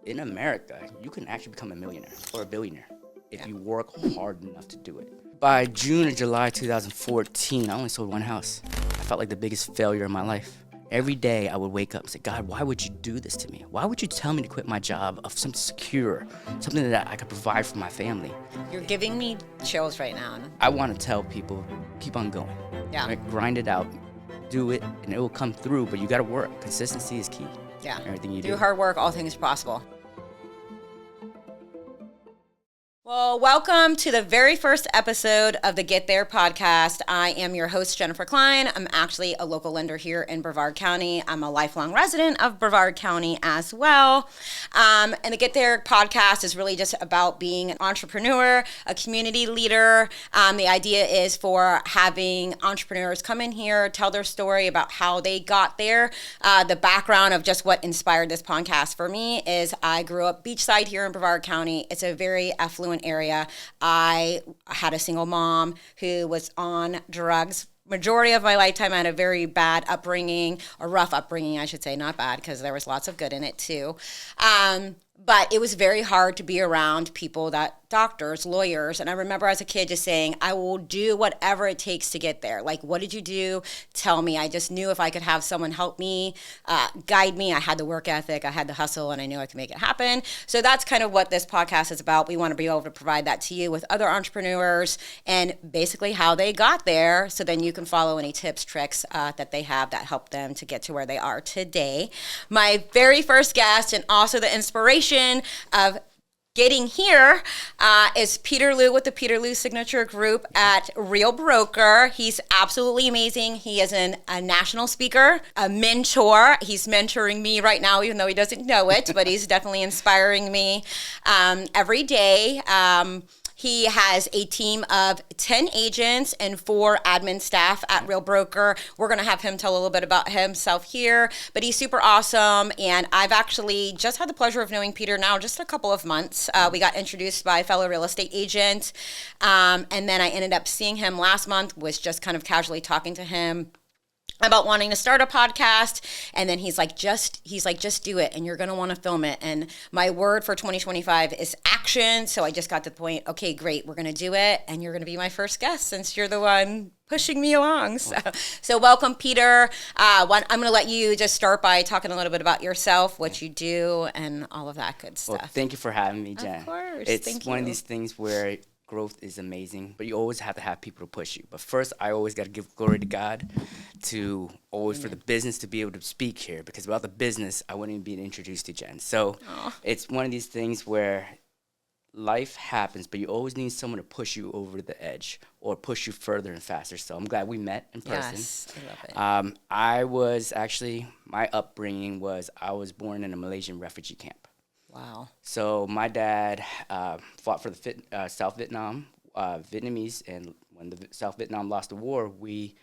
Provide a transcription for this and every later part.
in America, you can actually become a millionaire or a billionaire if you work hard enough to do it. By June or July 2014, I only sold one house. I felt like the biggest failure in my life. Every day I would wake up and say, God, why would you do this to me? Why would you tell me to quit my job of something secure, something that I could provide for my family? You're giving me chills right now. I want to tell people, keep on going. Yeah. Right? Grind it out, do it, and it will come through, but you got to work. Consistency is key. Yeah. Everything you do. Through hard work, all things are possible. Well, welcome to the very first episode of the Get There podcast. I am your host, Jennifer Kline. I'm actually a local lender here in Brevard County. I'm a lifelong resident of Brevard County as well. And the Get There podcast is really just about being an entrepreneur, a community leader. The idea is for having entrepreneurs come in here, tell their story about how they got there. The background of just what inspired this podcast for me is I grew up beachside here in Brevard County. It's a very affluent area. I had a single mom who was on drugs. Majority of my lifetime, I had a very bad upbringing, a rough upbringing, I should say, not bad, because there was lots of good in it too. But it was very hard to be around people doctors, lawyers. And I remember as a kid just saying, I will do whatever it takes to get there. Like, what did you do? Tell me. I just knew if I could have someone help me, guide me. I had the work ethic, I had the hustle, and I knew I could make it happen. So that's kind of what this podcast is about. We want to be able to provide that to you with other entrepreneurs and basically how they got there. So then you can follow any tips, tricks that they have that help them to get to where they are today. My very first guest and also the inspiration of getting here is Peter Liu with the Peter Liu Signature Group at Real Broker. He's absolutely amazing. He is a national speaker, a mentor. He's mentoring me right now, even though he doesn't know it, but he's definitely inspiring me every day. He has a team of 10 agents and 4 admin staff at Real Broker. We're going to have him tell a little bit about himself here, but he's super awesome. And I've actually just had the pleasure of knowing Peter now just a couple of months. We got introduced by a fellow real estate agent. And then I ended up seeing him last month, was just kind of casually talking to him about wanting to start a podcast. And then he's like, just do it. And you're going to want to film it. And my word for 2025 is action. So I just got to the point, okay, great. We're going to do it. And you're going to be my first guest since you're the one pushing me along. So welcome, Peter. I'm going to let you just start by talking a little bit about yourself, what you do, and all of that good stuff. Well, thank you for having me, Jen. Of course. It's one of these things where growth is amazing, but you always have to have people to push you. But first, I always got to give glory to God for the business to be able to speak here, because without the business, I wouldn't even be introduced to Jen. So It's one of these things where life happens, but you always need someone to push you over the edge or push you further and faster. So I'm glad we met in person. Yes, I love it. My upbringing was I was born in a Malaysian refugee camp. Wow. So my dad fought for the South Vietnam, Vietnamese, and when the South Vietnam lost the war, we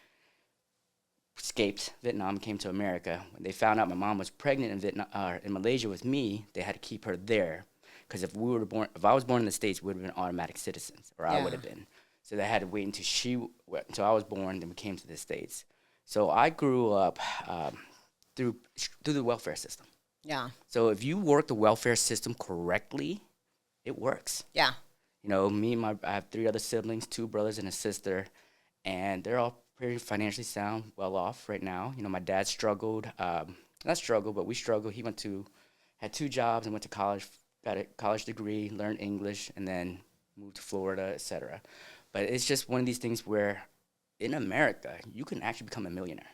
escaped Vietnam and came to America. When they found out my mom was pregnant in Malaysia with me, they had to keep her there, because if I was born in the States, we would have been automatic citizens, or I would have been. So they had to wait until I was born, then we came to the States. So I grew up through the welfare system. Yeah. So if you work the welfare system correctly, it works. Yeah. You know, I have 3 other siblings, 2 brothers and a sister, and they're all pretty financially sound, well off right now. You know, my dad struggled, not struggled, but we struggled. He had 2 jobs and went to college, got a college degree, learned English, and then moved to Florida, etc. But it's just one of these things where in America, you can actually become a millionaire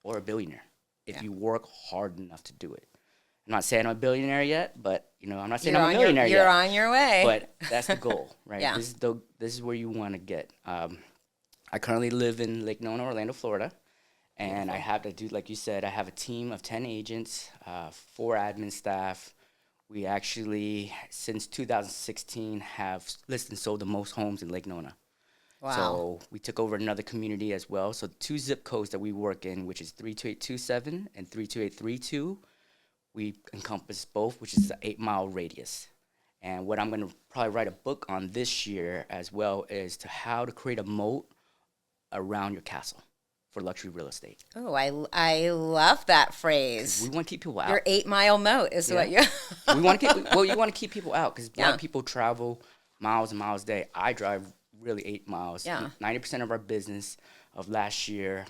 or a billionaire if you work hard enough to do it. I'm not saying I'm a billionaire yet, but I'm not saying I'm a millionaire yet. You're on your way. But that's the goal, right? Yeah. This is where you want to get. I currently live in Lake Nona, Orlando, Florida, and I have to do, like you said, I have a team of 10 agents, 4 admin staff. We actually, since 2016, have listed and sold the most homes in Lake Nona. Wow. So we took over another community as well. So 2 zip codes that we work in, which is 32827 and 32832. We encompass both, which is an 8-mile radius. And what I'm going to probably write a book on this year as well is how to create a moat around your castle for luxury real estate. Oh, I love that phrase. We want to keep people out. Your 8-mile moat is what you. We want to keep. Well, you want to keep people out because a lot Yeah. of people travel miles and miles a day. I drive really 8 miles. Yeah. 90% of our business of last year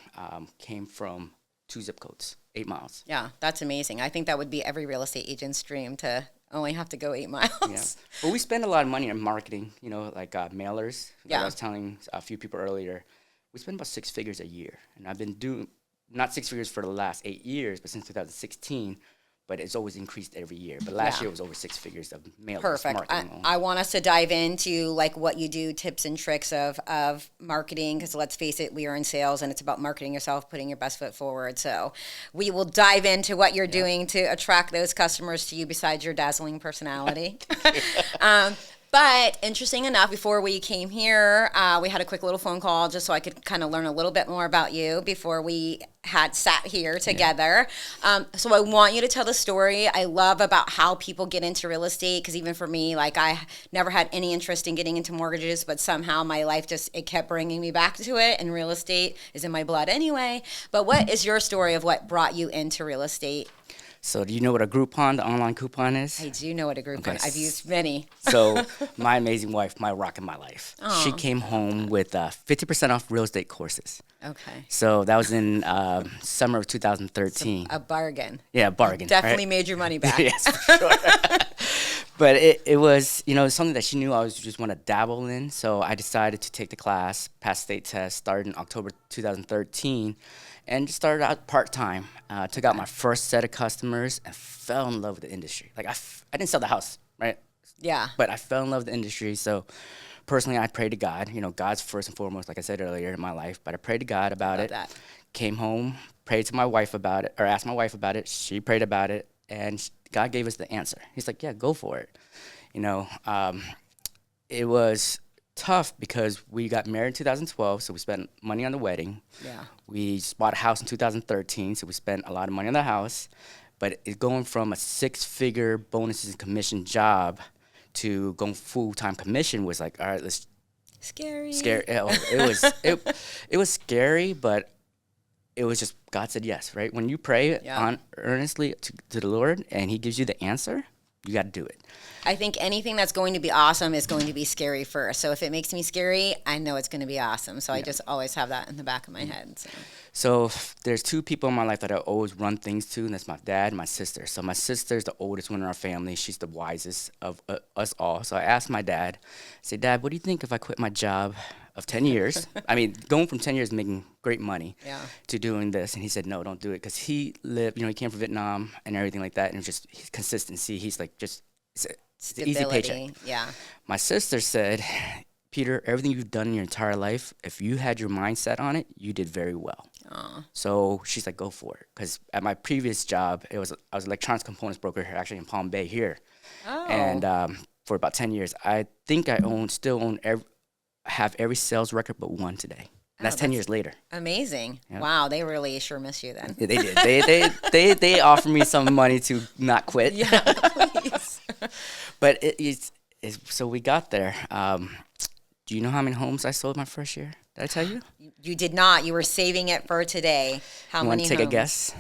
came from 2 zip codes, 8 miles. Yeah, that's amazing. I think that would be every real estate agent's dream to only have to go 8 miles. Yeah. But we spend a lot of money on marketing. Like mailers. Like Yeah. I was telling a few people earlier, we spend about 6 figures a year, and I've been doing not 6 figures for the last 8 years, but since 2016. But it's always increased every year. But last year it was over 6 figures of mailers. Perfect. Marketing alone. I want us to dive into like what you do, tips and tricks of marketing, because let's face it, we are in sales and it's about marketing yourself, putting your best foot forward. So we will dive into what you're doing to attract those customers to you besides your dazzling personality. But interesting enough, before we came here, we had a quick little phone call just so I could kind of learn a little bit more about you before we had sat here together. So I want you to tell the story I love about how people get into real estate, because even for me, like I never had any interest in getting into mortgages, but somehow my life it kept bringing me back to it, and real estate is in my blood anyway. But what is your story of what brought you into real estate? So do you know what a Groupon, the online coupon is? I do know what a Groupon. Okay. I've used many. So my amazing wife, my rock in my life, she came home with 50% off real estate courses. Okay. So that was in summer of 2013. A bargain. Yeah, bargain. Definitely right? made your money back. Yes, for sure. But it was, something that she knew I was just want to dabble in. So I decided to take the class, pass state test, started in October 2013, and just started out part-time. Took out my first set of customers and fell in love with the industry. Like I didn't sell the house, right? Yeah. But I fell in love with the industry. So personally, I prayed to God. God's first and foremost, like I said earlier in my life. But I prayed to God about Love it. that. Came Came home, prayed to my wife about it, or asked my wife about it. She prayed about it, and God gave us the answer. He's like, yeah, go for it. It was tough because we got married in 2012, so we spent money on the wedding. Yeah. We bought a house in 2013, so we spent a lot of money on the house. But it's going from a 6-figure bonuses and commission job to going full-time commission was like, all right, let's Scary. it was scary, but it was just God said yes, right? When you pray earnestly to the Lord and He gives you the answer, you got to do it. I think anything that's going to be awesome is going to be scary first. So if it makes me scary, I know it's going to be awesome. So I just always have that in the back of my head. So there's 2 people in my life that I always run things to, and that's my dad and my sister. So my sister's the oldest one in our family. She's the wisest of us all. So I asked my dad, I said, Dad, what do you think if I quit my job of 10 years? I mean, going from 10 years making great money to doing this. And he said, no, don't do it. Because he lived, he came from Vietnam and everything like that. And it was just consistency. He's like, it's an easy paycheck. Yeah. My sister said, Peter, everything you've done in your entire life, if you had your mindset on it, you did very well. So she's like, go for it. Because at my previous job, I was an electronics components broker here, actually in Palm Bay here. And for about 10 years, I think I have every sales record but one today. And that's 10 years later. Amazing. Yep. Wow, they really sure miss you then. Yeah, they did. They offered me some money to not quit. Yeah, please. But so we got there. Do you know how many homes I sold my first year? Did I tell you? You did not. You were saving it for today. How You many want to take homes? a guess?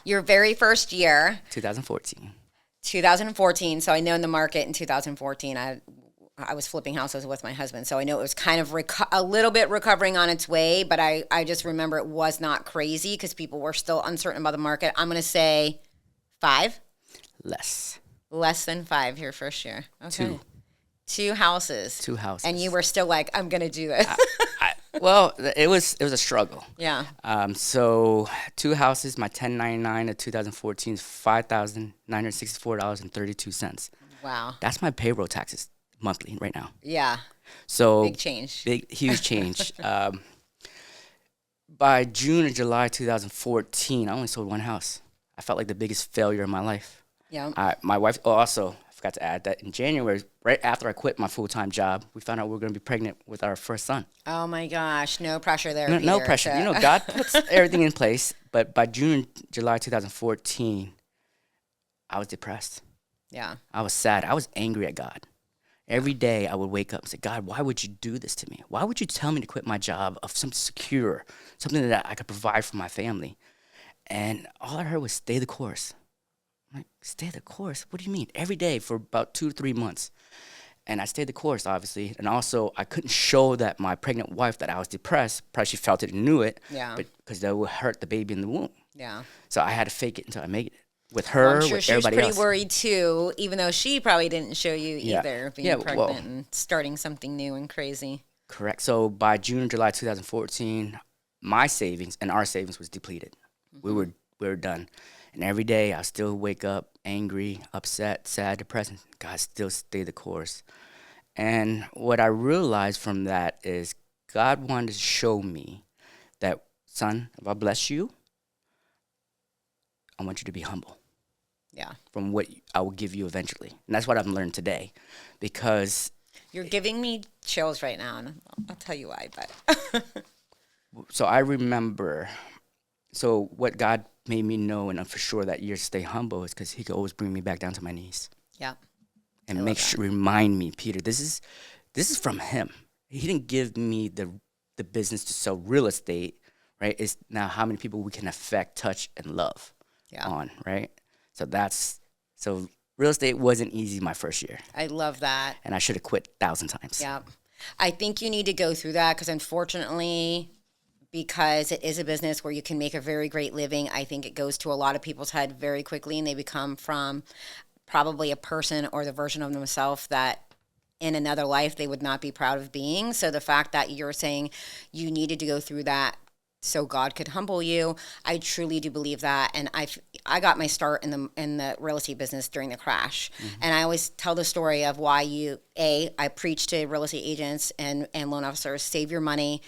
Your very first year, 2014. 2014. So I know in the market in 2014, I was flipping houses with my husband. So I know it was kind of a little bit recovering on its way, but I just remember it was not crazy because people were still uncertain about the market. I'm going to say 5. Less than 5 your first year. Okay. 2 houses. 2 houses. And you were still like, I'm going to do this. Well, it was a struggle. Yeah. So 2 houses, my 1099 of 2014 is $5,964.32. Wow. That's my payroll taxes monthly right now. Yeah. So Big change. Huge change. By June or July 2014, I only sold 1 house. I felt like the biggest failure of my life. Yeah. My wife also, I forgot to add that in January, right after I quit my full-time job, we found out we were going to be pregnant with our first son. Oh my gosh, no pressure there. No Peter, pressure. God puts everything in place. But by June, July 2014, I was depressed. Yeah. I was sad. I was angry at God. Every day I would wake up and say, God, why would you do this to me? Why would you tell me to quit my job of something secure, something that I could provide for my family? And all I heard was stay the course. I'm like, stay the course? What do you mean? Every day for about 2 to 3 months. And I stayed the course, obviously. And also, I couldn't show that my pregnant wife that I was depressed. Probably she felt it and knew it. Yeah. But because that would hurt the baby in the womb. Yeah. So I had to fake it until I made it. With her, I'm sure with she was everybody pretty else. worried too, even though she probably didn't show you Yeah. either, being Yeah, pregnant well, and starting something new and crazy. correct. So by June, July 2014, my savings and our savings was depleted. We were done. And every day I still wake up angry, upset, sad, depressed. And God, still stay the course. And what I realized from that is God wanted to show me that, son, if I bless you, I want you to be humble Yeah. from what I will give you eventually. And that's what I've learned today, because You're giving me chills right now, and I'll tell you why, but so I remember, so what God made me know and for sure that year to stay humble is because he could always bring me back down to my knees yeah. and make sure, remind me, Peter, this is from him. He didn't give me the business to sell real estate, right? It's now how many people we can affect, touch, and love on, right? So real estate wasn't easy my first year. I love that. And I should have quit 1,000 times. Yeah. I think you need to go through that because unfortunately, because it is a business where you can make a very great living, I think it goes to a lot of people's head very quickly, and they become from probably a person or the version of themselves that in another life they would not be proud of being. So the fact that you're saying you needed to go through that so God could humble you, I truly do believe that. And I got my start in the real estate business during the crash. And I always tell the story of why I preach to real estate agents and loan officers, save your money.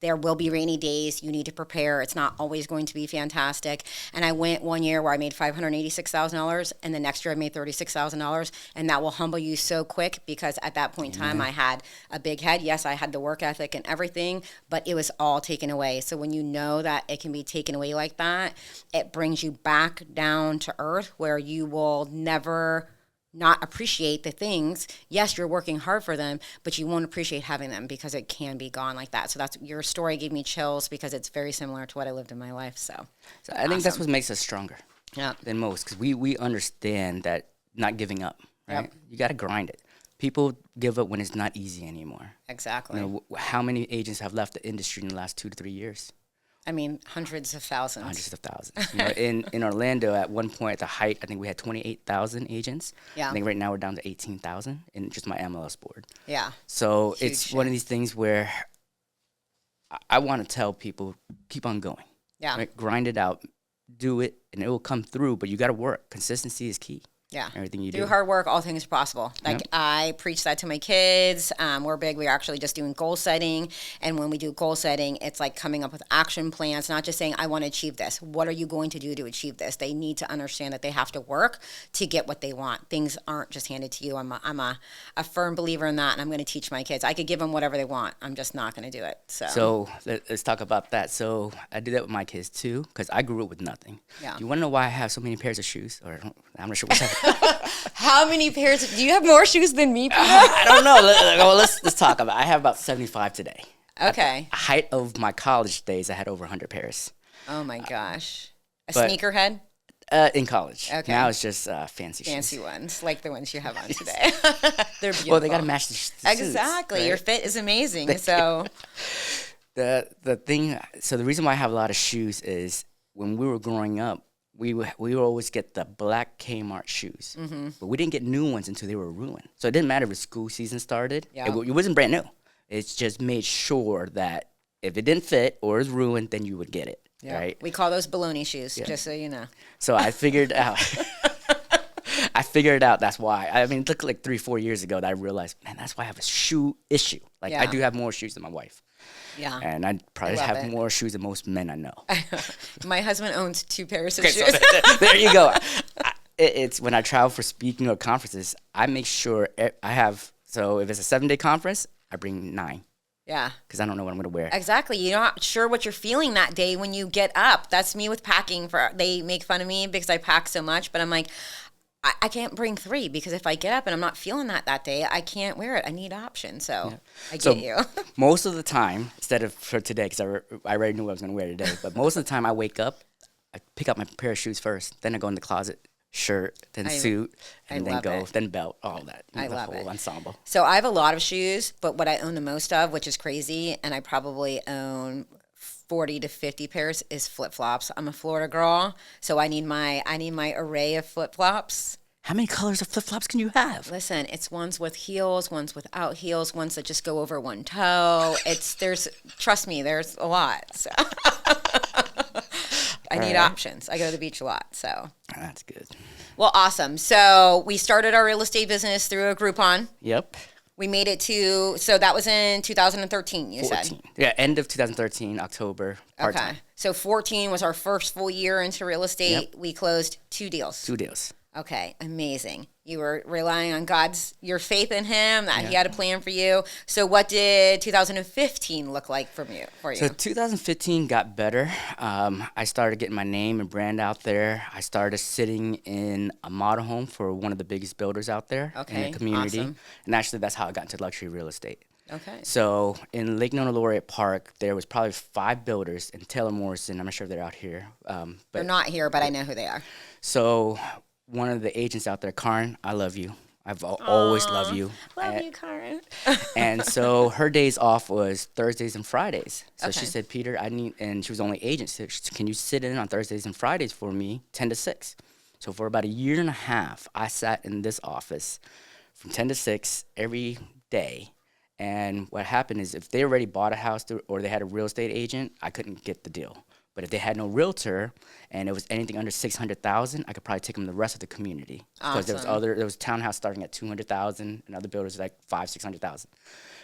There will be rainy days. You need to prepare. It's not always going to be fantastic. And I went one year where I made $586,000, and the next year I made $36,000, and that will humble you so quick because at that point in time I had a big head. Yes, I had the work ethic and everything, but it was all taken away. So when you know that it can be taken away like that, it brings you back down to earth where you will never not appreciate the things. Yes, you're working hard for them, but you won't appreciate having them because it can be gone like that. So that's your story gave me chills because it's very similar to what I lived in my life. So I think that's what makes us stronger than most, because we understand that not giving up, right? Yep. You got to grind it. People give up when it's not easy anymore. Exactly. You know, how many agents have left the industry in the last 2 to 3 years? I mean, hundreds of thousands. Hundreds of thousands. You know, in Orlando, at one point, at the height, I think we had 28,000 agents. Yeah. I think right now we're down to 18,000 in just my MLS board. Yeah. So Huge it's one of these things where I want to tell people, keep on going. Yeah. Right? Grind it out. Do it, and it will come through, but you got to work. Consistency is key. Yeah. Everything you do. Through hard work, all things are possible. Like I preach that to my kids. We're big. We're actually just doing goal setting. And when we do goal setting, it's like coming up with action plans, not just saying, I want to achieve this. What are you going to do to achieve this? They need to understand that they have to work to get what they want. Things aren't just handed to you. I'm a firm believer in that, and I'm going to teach my kids. I could give them whatever they want. I'm just not going to do it. So let's talk about that. So I do that with my kids too, because I grew up with nothing. Yeah. Do you want to know why I have so many pairs of shoes? Or I'm not sure what's happening. How many pairs? Do you have more shoes than me, Peter? I don't know. Let's talk about it. I have about 75 today. Okay. At the height of my college days, I had over 100 pairs. Oh my gosh. A but- sneakerhead? In college. Okay. Now it's just fancy shoes. Fancy ones, like the ones you have on today. They're beautiful. Well, they got to match the suits, Exactly. right? Your fit is amazing. So The thing, so the reason why I have a lot of shoes is when we were growing up, we would always get the black Kmart shoes, but we didn't get new ones until they were ruined. So it didn't matter if the school season started. Yeah. It wasn't brand new. It's just made sure that if it didn't fit or is ruined, then you would get it, right? we call those baloney shoes, just so you know. So I figured out. That's why. I mean, it took like 3-4 years ago that I realized, man, that's why I have a shoe issue. Like I Yeah. do have more shoes than my wife. Yeah. And I probably love have it. more shoes than most men I know. My husband owns 2 pairs of So shoes. there you go. It's when I travel for speaking or conferences, I make sure I have. So if it's a 7-day conference, I bring 9 Yeah. because I don't know what I'm going to wear. Exactly. You're not sure what you're feeling that day when you get up. That's me with packing. They make fun of me because I pack so much, but I'm like, I can't bring 3 because if I get up and I'm not feeling that day, I can't wear it. I need options. So I So get you. most of the time, instead of for today, because I already knew what I was going to wear today, but most of the time I wake up, I pick up my pair of shoes first, then I go in the closet, shirt, then suit, and then love go, it. then belt, all that. I the love whole it. ensemble. So I have a lot of shoes, but what I own the most of, which is crazy, and I probably own 40 to 50 pairs, is flip-flops. I'm a Florida girl, so I need my array of flip-flops. How many colors of flip-flops can you have? Listen, it's ones with heels, ones without heels, ones that just go over one toe. Trust me, there's a lot. So I need options. I go to the beach a lot, so. That's good. Well, awesome. So we started our real estate business through a Groupon. Yep. We made it so that was in 2013, you 14. said? Yeah, end of 2013, October, part-time. Okay. So 14 was our first full year into real estate. Yep. We closed 2 deals. 2 deals. Okay, amazing. You were relying on your faith in him, that he had a plan for you. So what did 2015 look like for you? So 2015 got better. I started getting my name and brand out there. I started sitting in a model home for one of the biggest builders out there in the community. Awesome. And actually, that's how I got into luxury real estate. Okay. So in Lake Nona Laureate Park, there was probably 5 builders, and Taylor Morrison, I'm not sure if they're out here. They're not here, but I know who they are. So one of the agents out there, Karen, I love you. I've always loved you. Love you, Karen. And so her days off was Thursdays and Fridays. So she Okay. said, Peter, and she was only agent, so can you sit in on Thursdays and Fridays for me, 10 to 6? So for about a year and a half, I sat in this office from 10 to 6 every day. And what happened is if they already bought a house or they had a real estate agent, I couldn't get the deal. But if they had no realtor and it was anything under 600,000, I could probably take them the rest of the community because Awesome. there was townhouse starting at 200,000 and other builders like 600,000.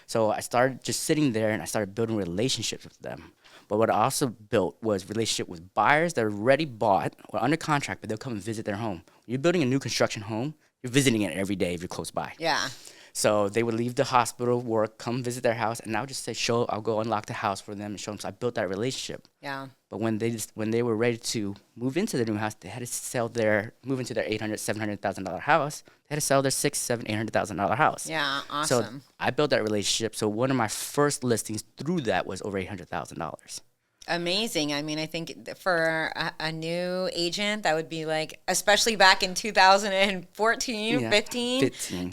So I started just sitting there and I started building relationships with them. But what I also built was relationship with buyers that already bought or under contract, but they'll come and visit their home. When you're building a new construction home, you're visiting it every day if you're close by. Yeah. So they would leave the hospital work, come visit their house, and I would just say, I'll go unlock the house for them and show them. So I built that relationship. Yeah. But when they were ready to move into the new house, they had to move into their $700,000 house. They had to sell their $800,000 house. Yeah. So Awesome. I built that relationship. So one of my first listings through that was over $800,000. Amazing. I mean, I think for a new agent, that would be like, especially back in 2014, Yeah, 15, 15,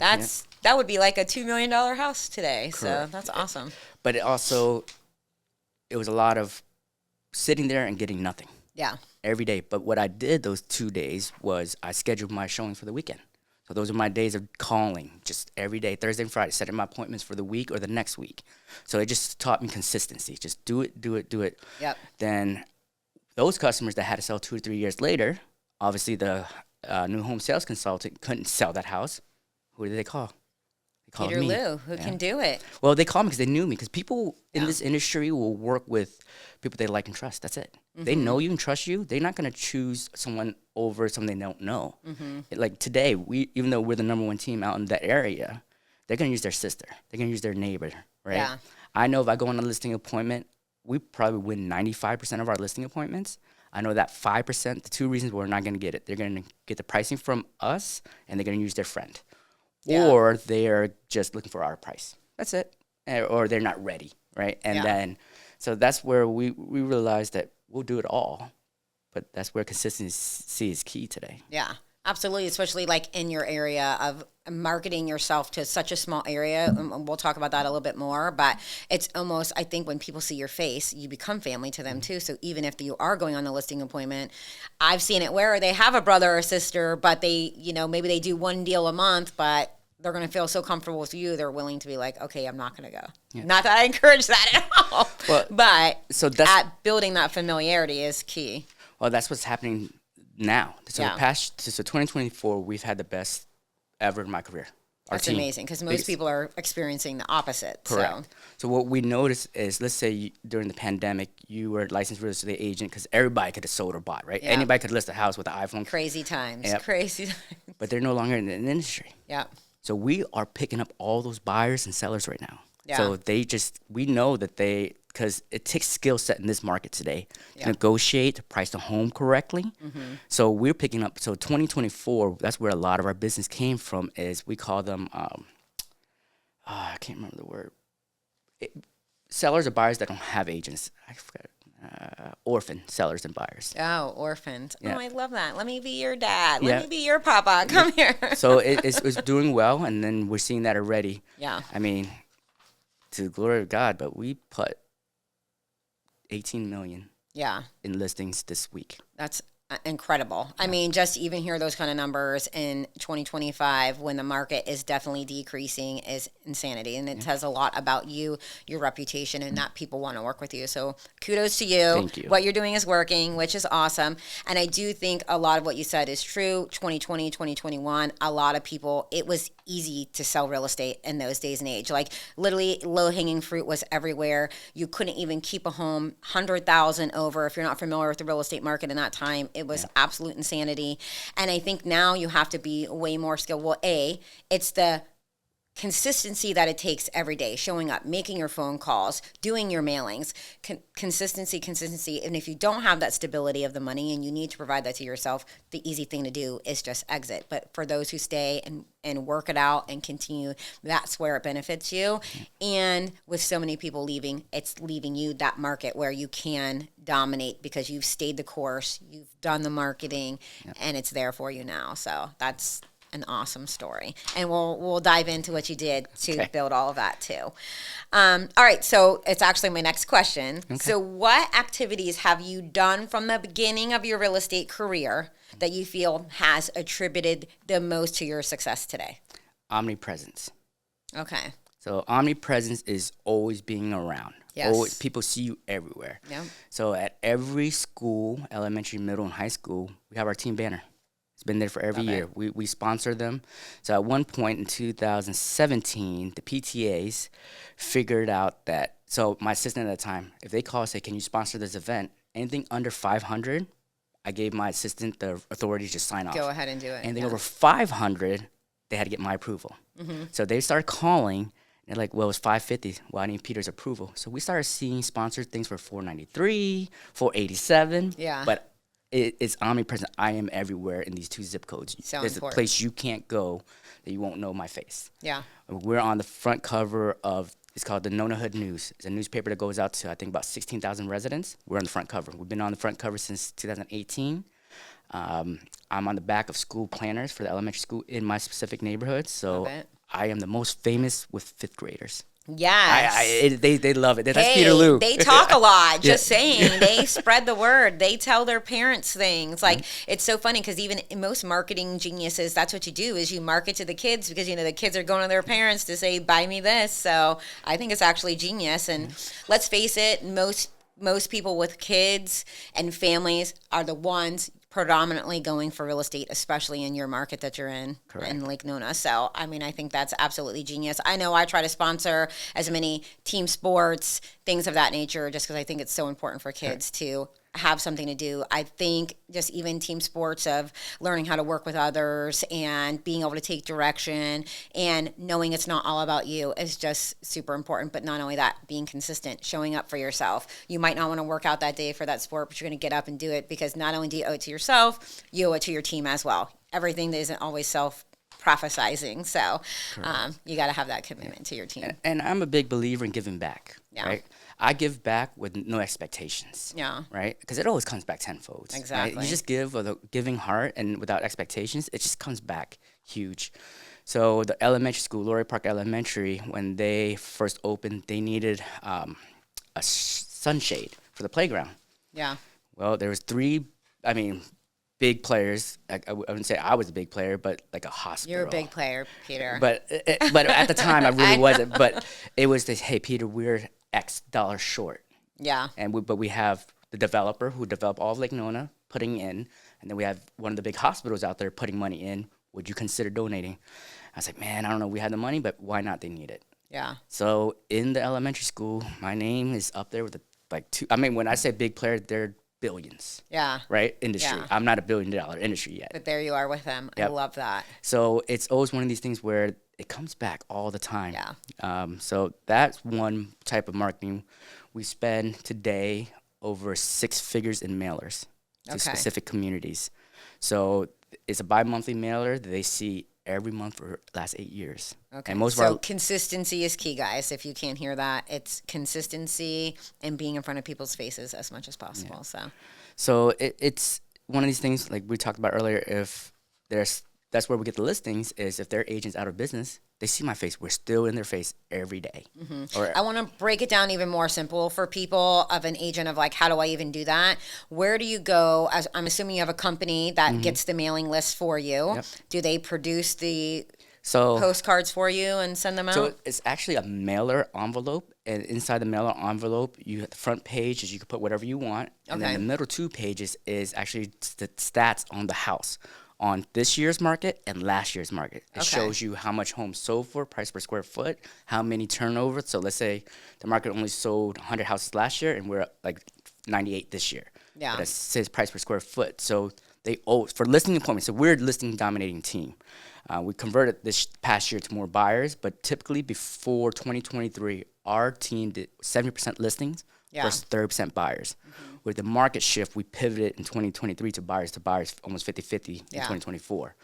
that would be like a $2 million house today. So Correct. that's awesome. But it was a lot of sitting there and getting nothing Yeah. every day. But what I did those 2 days was I scheduled my showings for the weekend. So those are my days of calling just every day, Thursday and Friday, setting my appointments for the week or the next week. So it just taught me consistency. Just do it, do it, do it. Yep. Then those customers that had to sell 2 or 3 years later, obviously the new home sales consultant couldn't sell that house. Who did they call? They called Peter me. Liu, who can do it. Well, they called me because they knew me. Because people in Yeah. this industry will work with people they like and trust. That's it. They Mm-hmm. know you and trust you. They're not going to choose someone over someone they don't know. Mm-hmm. Like today, even though we're the #1 team out in that area, they're going to use their sister. They're going to use their neighbor, right? Yeah. I know if I go on a listing appointment, we probably win 95% of our listing appointments. I know that 5%, the 2 reasons we're not going to get it, they're going to get the pricing from us, and they're going to use their friend. Yeah. Or they're just looking for our price. That's it. Or they're not ready, right? And Yeah. then, so that's where we realized that we'll do it all, but that's where consistency is key today. Yeah, absolutely. Especially like in your area of marketing yourself to such a small area. And we'll talk about that a little bit more, but it's almost, I think when people see your face, you become family to them too. So even if you are going on the listing appointment, I've seen it where they have a brother or sister, but they, maybe they do 1 deal a month, but they're going to feel so comfortable with you. They're willing to be like, okay, I'm not going to go. Yeah. Not that I encourage that at all, Well, but so that's building that familiarity is key. well, that's what's happening now. So Yeah. 2024, we've had the best ever in my career. Our That's team. amazing because most Biggest. people are experiencing the opposite. Correct. So what we noticed is, let's say during the pandemic, you were a licensed real estate agent because everybody could have sold or bought, right? Yeah. Anybody could list a house with an iPhone, So crazy times. Yep. Crazy. but they're no longer in the industry. Yeah. So we are picking up all those buyers and sellers right now. Yeah. So we know that because it takes skill set in this market today to Yeah. negotiate, to price the home correctly. So we're picking up. So 2024, that's where a lot of our business came from. Is we call them I can't remember the word. Sellers or buyers that don't have agents. I forgot. Orphan sellers and buyers. Oh, orphans. Yeah. Oh, I love that. Let me be your dad. Yeah. Let me be your papa. Come here. So it's doing well, and then we're seeing that already. Yeah. I mean, to the glory of God, but we put 18 million Yeah. in listings this week. That's incredible. I mean, just even hear those kind of numbers in 2025 when the market is definitely decreasing is insanity. And it says a lot about you, your reputation, and that people want to work with you. So kudos to you. Thank you. What you're doing is working, which is awesome. And I do think a lot of what you said is true. 2020, 2021, a lot of people, it was easy to sell real estate in those days and age. Like literally low hanging fruit was everywhere. You couldn't even keep a home 100,000 over. If you're not familiar with the real estate market in that time, it was absolute insanity. And I think now you have to be way more skilled. Well, it's the consistency that it takes every day, showing up, making your phone calls, doing your mailings, consistency. And if you don't have that stability of the money and you need to provide that to yourself, the easy thing to do is just exit. But for those who stay and work it out and continue, that's where it benefits you. And with so many people leaving, it's leaving you that market where you can dominate because you've stayed the course, you've done the marketing, and it's there for you now. So that's an awesome story, and we'll dive into what you did to build all of that too. All right, so it's actually my next question. So what activities have you done from the beginning of your real estate career that you feel has attributed the most to your success today? Omnipresence. Okay. So omnipresence is always being around. Yes. Always, people see you everywhere. Yeah. So at every school, elementary, middle, and high school, we have our team banner. It's been there for every year. We sponsor them. So at one point in 2017, the PTAs figured out that, so my assistant at the time, if they call and say, can you sponsor this event, anything under 500, I gave my assistant the authority to just sign off. Go ahead and do it. Anything over 500, they had to get my approval. So they started calling. They're like, well, it's 550. Well, I need Peter's approval. So we started seeing sponsored things for 493, 487. Yeah. But it's omnipresent. I am everywhere in these two zip codes. So There's important. a place you can't go that you won't know my face. Yeah. We're on the front cover of, it's called the Nona Hood News. It's a newspaper that goes out to, I think, about 16,000 residents. We're on the front cover. We've been on the front cover since 2018. I'm on the back of school planners for the elementary school in my specific neighborhood. So Love it. I am the most famous with fifth graders. Yes. They love it. That's Peter Lou. They talk a lot. Just saying, they spread the word. They tell their parents things. Like it's so funny because even in most marketing geniuses, that's what you do is you market to the kids because the kids are going to their parents to say, "Buy me this." So I think it's actually genius. And let's face it, most people with kids and families are the ones predominantly going for real estate, especially in your market that you're in Lake Nona. So, I mean, I think that's absolutely genius. I know I try to sponsor as many team sports, things of that nature, just because I think it's so important for kids to have something to do. I think just even team sports of learning how to work with others and being able to take direction and knowing it's not all about you is just super important. But not only that, being consistent, showing up for yourself. You might not want to work out that day for that sport, but you're going to get up and do it because not only do you owe it to yourself, you owe it to your team as well. Everything that isn't always prophesizing. So you got to have that commitment to your team. And I'm a big believer in giving back, right? I give back with no expectations, right? Because it always comes back tenfold. Exactly. Right? You just give with a giving heart and without expectations, it just comes back huge. So the elementary school, Laurie Park Elementary, when they first opened, they needed a sunshade for the playground. Yeah. Well, there was big players. I wouldn't say I was a big player, but like a hospital. You're a big player, Peter. But at the time, I really wasn't. But it was this, hey, Peter, we're X dollars short. Yeah. But we have the developer who developed all of Lake Nona putting in, and then we have one of the big hospitals out there putting money in. Would you consider donating? I was like, man, I don't know. We had the money, but why not? They need it. Yeah. So in the elementary school, my name is up there with two. I mean, when I say big player, they're billions. Yeah. Right? Industry. Yeah. I'm not a $1 billion industry yet. But there you are with them. I Yep. love that. So it's always one of these things where it comes back all the time. Yeah. So that's one type of marketing. We spend today over 6 figures in mailers to Okay. specific communities. So it's a bi-monthly mailer that they see every month for the last 8 years. Okay. And most So of our consistency is key, guys. If you can't hear that, it's consistency and being in front of people's faces as much as possible. So it's one of these things like we talked about earlier. If that's where we get the listings is if their agent's out of business, they see my face. We're still in their face every day. Or I want to break it down even more simple for people of an agent of like, how do I even do that? Where do you go? As I'm assuming you have a company that gets the mailing list for you. Yep. Do they produce the so postcards for you and send them out? So it's actually a mailer envelope, and inside the mailer envelope, you have the front page is you can put whatever you want, and Okay. then the middle 2 pages is actually the stats on the house on this year's market and last year's market. It Okay. shows you how much homes sold for, price per square foot, how many turnover. So let's say the market only sold 100 houses last year, and we're at like 98 this year. Yeah. But it says price per square foot. So they for listing appointments. So we're a listing dominating team. We converted this past year to more buyers, but typically before 2023, our team did 70% listings versus 30% buyers. With the market shift, we pivoted in 2023 to buyers, almost 50-50 in 2024.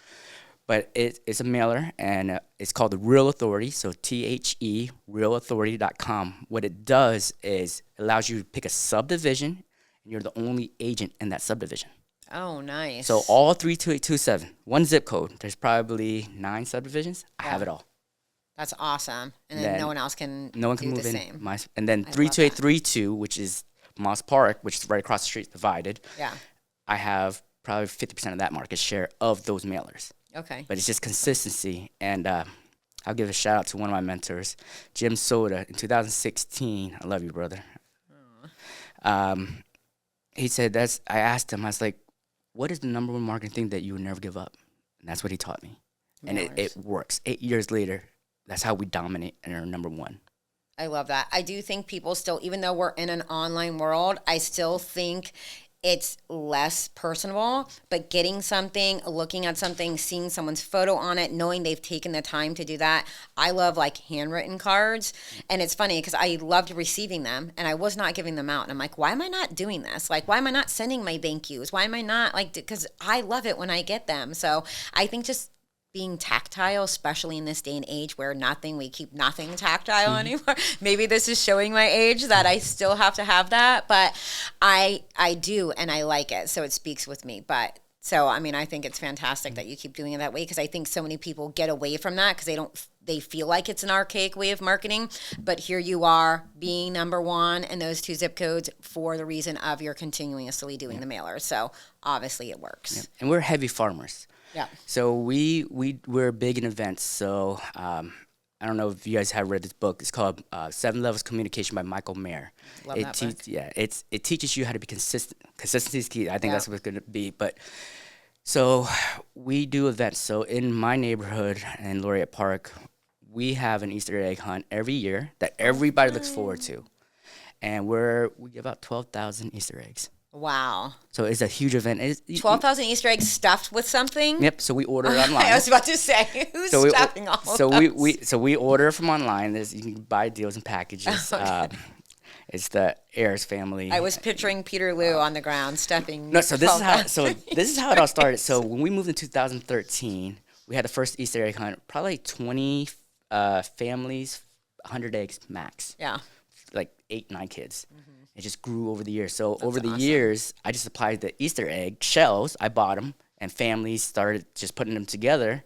But it's a mailer, and it's called the Real Authority, so THE, realauthority.com. What it does is it allows you to pick a subdivision, and you're the only agent in that subdivision. Oh, nice. So all 32827, one zip code. There's probably 9 subdivisions. I have it all. That's awesome. And then no one else can No one can do move the in. same. And then 32832, which is Moss Park, which is right across the street, divided. Yeah. I have probably 50% of that market share of those mailers. Okay. But it's just consistency. And I'll give a shout out to one of my mentors, Jim Soda, in 2016. I love you, brother. He said I asked him, I was like, what is the number one marketing thing that you would never give up? And that's what he taught me. And it works. 8 years later, that's how we dominate and are number one. I love that. I do think people still, even though we're in an online world, I still think it's less personable, but getting something, looking at something, seeing someone's photo on it, knowing they've taken the time to do that. I love like handwritten cards. And it's funny because I loved receiving them and I was not giving them out. And I'm like, why am I not doing this? Like, why am I not sending my thank yous? Why am I not like, because I love it when I get them. So I think just being tactile, especially in this day and age where we keep nothing tactile anymore. Maybe this is showing my age that I still have to have that, but I do, and I like it, so it speaks with me. But so, I mean, I think it's fantastic that you keep doing it that way because I think so many people get away from that because they feel like it's an archaic way of marketing, but here you are being number one in those 2 zip codes for the reason of you're continuously doing the mailer. So obviously it works. Yeah. And we're heavy farmers. Yeah. So we're big in events. So I don't know if you guys have read this book. It's called 7 Levels Communication by Michael Mayer. Love that book. Yeah, it teaches you how to be consistent. Consistency is key. I think that's what it's going to be. But so we do events. So in my neighborhood in Laureate Park, we have an Easter egg hunt every year that everybody looks forward to, and we give out 12,000 Easter eggs. Wow. So it's a huge event. 12,000 Easter eggs stuffed with something? Yep. So we order it online. I was about to say, who's stuffing all of those? So we order from online. You can buy deals and packages. Okay. It's the Ayers family. I was picturing Peter Lou on the ground stuffing. No, so this is how it all started. So when we moved in 2013, we had the first Easter egg hunt. Probably 20 families, 100 eggs max. Yeah. Like 8, 9 kids. Mm-hmm. It just grew over the years. So over the years, I just applied the Easter egg shells. I bought them, and families started just putting them together.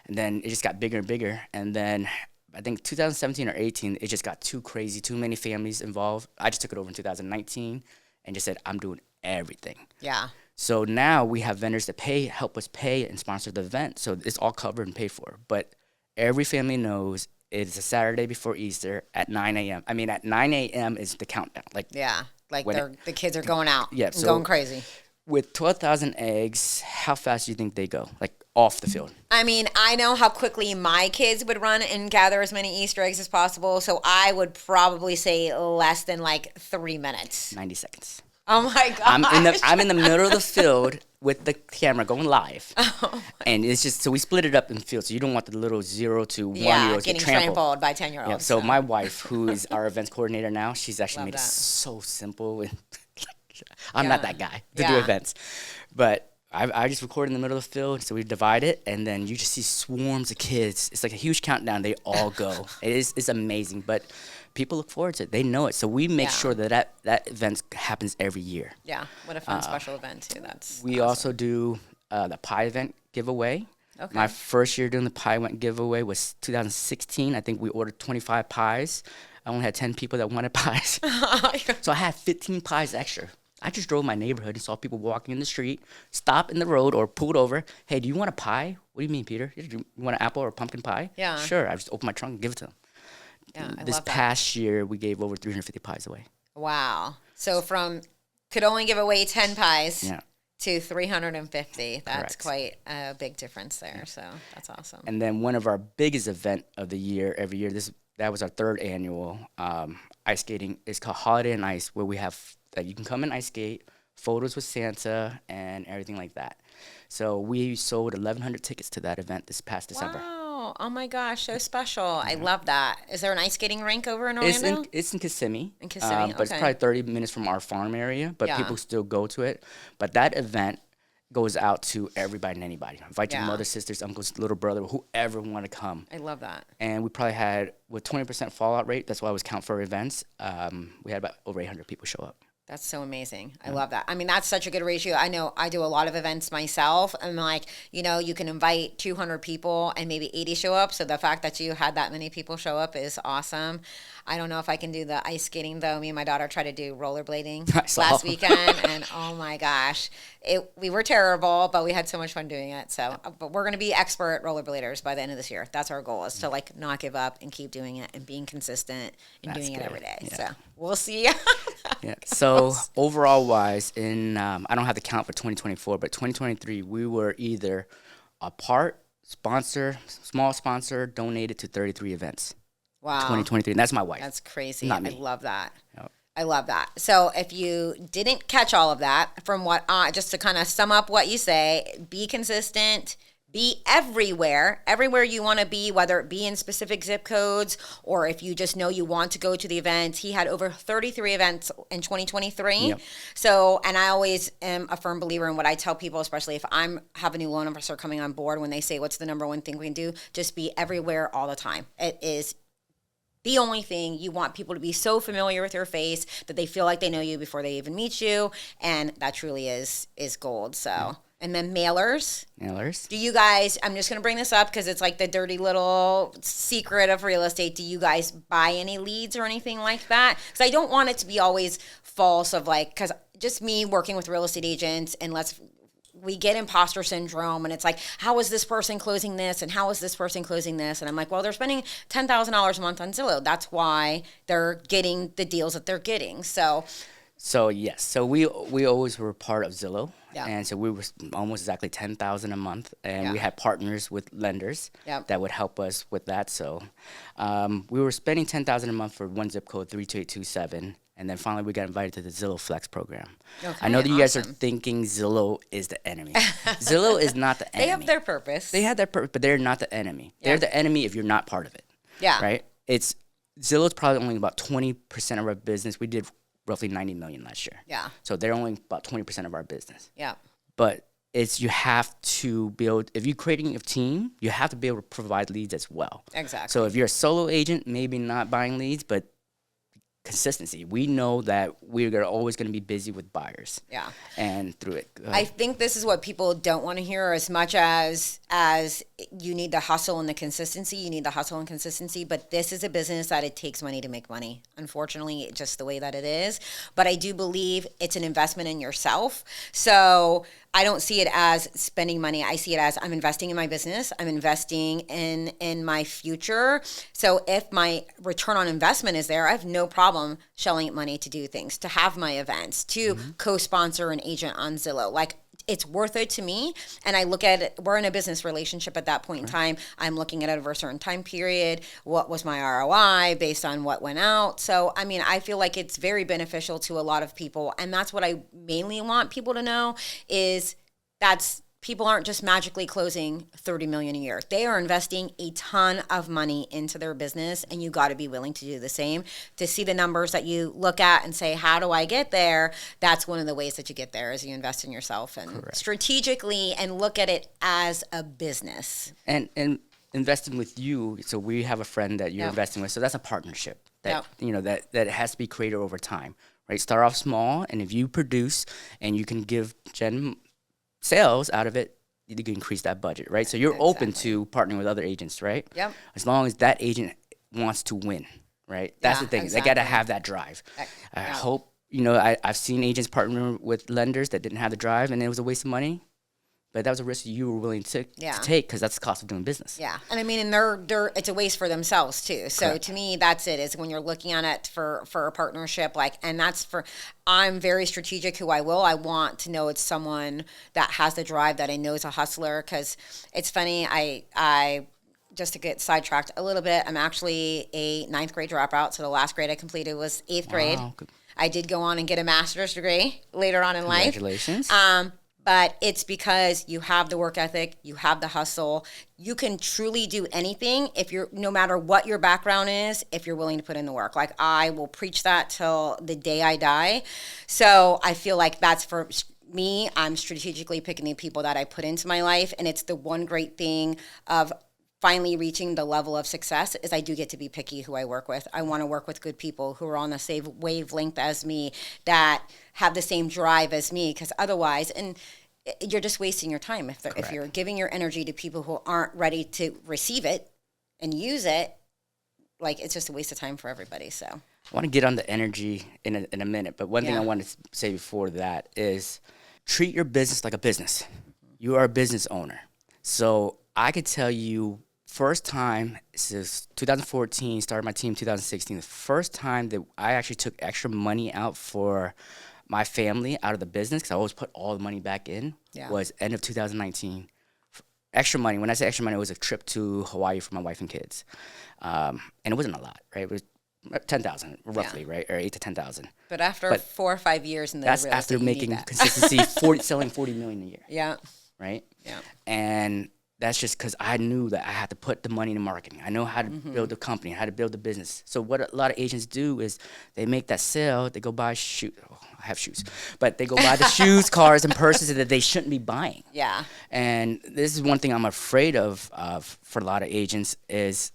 And then it just got bigger and bigger. And then I think 2017 or 18, it just got too crazy, too many families involved. I just took it over in 2019 and just said, I'm doing everything. Yeah. So now we have vendors that help us pay and sponsor the event. So it's all covered and paid for. But every family knows it's a Saturday before Easter at 9 a.m. I mean, at 9 a.m. is the countdown. The kids are going out and so going crazy. With 12,000 eggs, how fast do you think they go? Like off the field? I mean, I know how quickly my kids would run and gather as many Easter eggs as possible. So I would probably say less than like 3 minutes. 90 seconds. Oh my god! I'm in the middle of the field with the camera going live, and it's just so we split it up in fields. So you don't want the little 0 to 1 year olds getting get trampled by 10-year-olds. Yeah. So my wife, who is our events coordinator now, she's actually Love made it that. so simple. And I'm Yeah. not that guy to do Yeah. events, but. I just record in the middle of the field, so we divide it, and then you just see swarms of kids. It's like a huge countdown. They all go. It's amazing, but people look forward to it. They know it, so we make Yeah. sure that event happens every year. Yeah, what a fun special event too. That's We awesome. also do the pie event giveaway. Okay. My first year doing the pie event giveaway was 2016. I think we ordered 25 pies. I only had 10 people that wanted pies, so I had 15 pies extra. I just drove my neighborhood and saw people walking in the street, stop in the road or pulled over. Hey, do you want a pie? What do you mean, Peter? You want an apple or a pumpkin pie? Yeah. Sure. I just open my trunk and give it to them. Yeah, I This love that. past year, we gave over 350 pies away. Wow. So from could only give away 10 pies Yeah. to 350. That's Correct. quite a big difference there. So that's awesome. And then one of our biggest event of the year, every year, that was our third annual ice skating. It's called Holiday and Ice, where we have that you can come and ice skate, photos with Santa, and everything like that. So we sold 1,100 tickets to that event this past December. Wow. Oh my gosh, so special. I love that. Is there an ice skating rink over in It's Orlando? in Kissimmee. In Kissimmee, but it's okay. probably 30 minutes from our farm area, but Yeah. people still go to it. But that event goes out to everybody and anybody. Invite your Yeah. mother, sisters, uncles, little brother, whoever want to come. I love that. And we probably had, with 20% fallout rate, that's why I was count for events, we had about over 800 people show up. That's so amazing. I love that. I mean, that's such a good ratio. I know I do a lot of events myself. I'm like, you can invite 200 people and maybe 80 show up. So the fact that you had that many people show up is awesome. I don't know if I can do the ice skating though. Me and my daughter tried to do rollerblading I saw. last weekend, and oh my gosh, we were terrible, but we had so much fun doing it. So, but we're gonna be expert rollerbladers by the end of this year. That's our goal, is to like not give up and keep doing it and being consistent and That's doing it good. every day. Yeah. So we'll see. Yeah. So overall wise, I don't have the count for 2024, but 2023, we were either a small sponsor, donated to 33 events. Wow. 2023, and that's my wife. That's crazy. Not I me. love that. Yep. I love that. So if you didn't catch all of that, from what just to kind of sum up what you say, be consistent, be everywhere you want to be, whether it be in specific zip codes or if you just know you want to go to the event. He had over 33 events in 2023. Yep. So, and I always am a firm believer in what I tell people, especially if have a new loan officer coming on board, when they say, what's the number one thing we can do? Just be everywhere all the time. It is the only thing. You want people to be so familiar with your face that they feel like they know you before they even meet you, and that truly is gold. So, and then mailers. Do you guys? I'm just gonna bring this up because it's like the dirty little secret of real estate. Do you guys buy any leads or anything like that? Because I don't want it to be always false. Because just me working with real estate agents, and we get imposter syndrome, and it's like, how is this person closing this, and how is this person closing this? And I'm like, well, they're spending $10,000 a month on Zillow. That's why they're getting the deals that they're getting. So yes, so we always were part of Zillow, Yeah. and so we were almost exactly 10,000 a month, and Yeah. we had partners with lenders Yep. that would help us with that. So we were spending 10,000 a month for one zip code, 32827. And then finally, we got invited to the Zillow Flex program. Okay, I know that you guys are awesome. thinking Zillow is the enemy. Zillow is not the enemy. they have their purpose. They had their purpose, but they're not the enemy. Yeah. They're the enemy if you're not part of it. Yeah. Right? Zillow's probably only about 20% of our business. We did roughly 90 million last year. Yeah. So they're only about 20% of our business. Yeah. But you have to build, if you're creating a team, you have to be able to provide leads as well. Exactly. So if you're a solo agent, maybe not buying leads, but consistency. We know that we're always going to be busy with buyers. Yeah. And through it. I think this is what people don't want to hear as much as you need the hustle and the consistency. You need the hustle and consistency, but this is a business that it takes money to make money. Unfortunately, just the way that it is. But I do believe it's an investment in yourself. So I don't see it as spending money. I see it as I'm investing in my business. I'm investing in my future. So if my return on investment is there, I have no problem shelling money to do things, to have my events, to co-sponsor an agent on Zillow. Like, it's worth it to me. And I look at it, we're in a business relationship at that point in time. I'm looking at it over a certain time period. What was my ROI based on what went out? So, I mean, I feel like it's very beneficial to a lot of people. And that's what I mainly want people to know is that's people aren't just magically closing 30 million a year. They are investing a ton of money into their business, and you got to be willing to do the same. To see the numbers that you look at and say, how do I get there? That's one of the ways that you get there is you invest in yourself and strategically and look at it as a business. And investing with you, so we have a friend that you're investing with, so that's a partnership that that has to be created over time, right? Start off small, and if you produce and you can give Jen sales out of it, you can increase that budget, right? So you're open to partnering with other agents, right? Yep. As long as that agent wants to win, right? That's the thing. They got to have that drive. I hope, I've seen agents partner with lenders that didn't have the drive, and it was a waste of money. But that was a risk you were willing to take because that's the cost of doing business. Yeah, and I mean, and they're it's a waste for themselves too. So to me, that's it. Is when you're looking at it for a partnership, and that's for. I'm very strategic. Who I want to know it's someone that has the drive, that I know is a hustler. Because it's funny, I just to get sidetracked a little bit, I'm actually a 9th grade dropout. So the last grade I completed was 8th grade. Good. I did go on and get a master's degree later on in life. Congratulations. But it's because you have the work ethic, you have the hustle. You can truly do anything no matter what your background is, if you're willing to put in the work. Like I will preach that till the day I die. So I feel like that's for me. I'm strategically picking the people that I put into my life. And it's the one great thing of finally reaching the level of success is I do get to be picky who I work with. I want to work with good people who are on the same wavelength as me, that have the same drive as me, because otherwise, and you're just wasting your time if you're giving your energy to people who aren't ready to receive it and use it. Like, it's just a waste of time for everybody. So I want to get on the energy in a minute, but one thing I want to say before that is treat your business like a business. You are a business owner. So I could tell you, first time, this is 2014, started my team 2016. The first time that I actually took extra money out for my family out of the business, because I always put all the money back in, was end of 2019. Extra money. When I say extra money, it was a trip to Hawaii for my wife and kids. And it wasn't a lot, right? It was 10,000 roughly, right? Or 8 to 10,000. But after 4 or 5 years in the that's real after estate, making consistency, selling 40 million a year. Yeah. Right? Yeah. And that's just because I knew that I had to put the money into marketing. I know how to build a company, how to build a business. So what a lot of agents do is they make that sale, they go buy shoes. Oh, I have shoes. But they go buy the shoes, cars, and purses that they shouldn't be buying. Yeah. And this is one thing I'm afraid of for a lot of agents is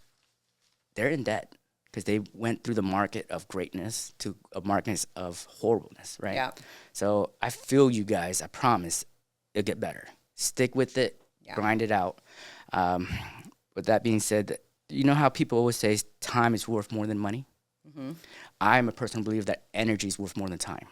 they're in debt because they went through the market of greatness to a market of horribleness, right? Yeah. So I feel you guys. I promise it'll get better. Stick with it. Grind it out. With that being said, you know how people always say time is worth more than money? Mm-hmm. I'm a person who believes that energy is worth more than time.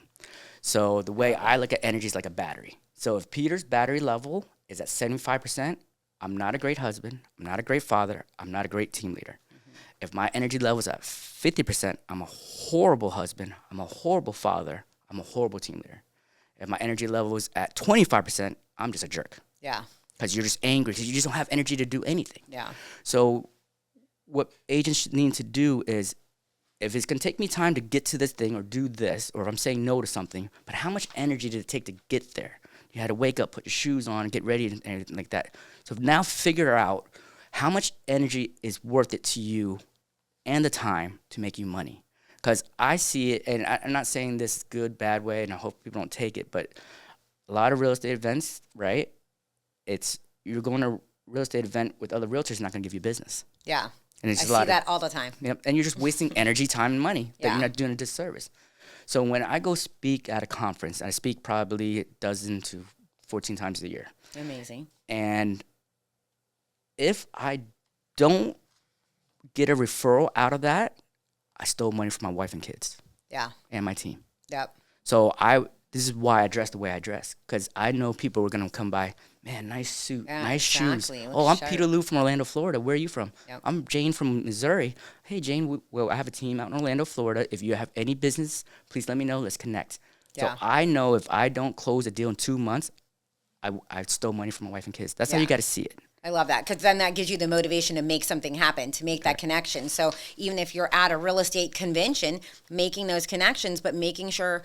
So the way I look at energy is like a battery. So if Peter's battery level is at 75%, I'm not a great husband. I'm not a great father. I'm not a great team leader. Mm-hmm. If my energy level is at 50%, I'm a horrible husband. I'm a horrible father. I'm a horrible team leader. If my energy level is at 25%, I'm just a jerk. Yeah. Because you're just angry, because you just don't have energy to do anything. Yeah. So what agents need to do is, if it's going to take me time to get to this thing or do this, or if I'm saying no to something, but how much energy did it take to get there? You had to wake up, put your shoes on, get ready, and everything like that. So now figure out how much energy is worth it to you and the time to make you money. Because I see it, and I'm not saying this good, bad way, and I hope people don't take it, but a lot of real estate events, right? You're going to a real estate event with other realtors, not going to give you business. Yeah. And I see that all the time. Yep. And you're just wasting energy, time, and money that you're not doing a disservice. So when I go speak at a conference, I speak probably a dozen to 14 times a year. Amazing. And if I don't get a referral out of that, I stole money from my wife and kids. Yeah. And my team. Yep. So this is why I dress the way I dress, because I know people are going to come by. Man, nice suit, nice shoes. Oh, I'm Peter Lou from Orlando, Florida. Where are you from? Yep. I'm Jane from Missouri. Hey, Jane, well, I have a team out in Orlando, Florida. If you have any business, please let me know. Let's connect. Yeah. So I know if I don't close a deal in 2 months, I stole money from my wife and kids. That's how Yeah. you got to see it. I love that because then that gives you the motivation to make something happen, to make that connection. So even if you're at a real estate convention, making those connections, but making sure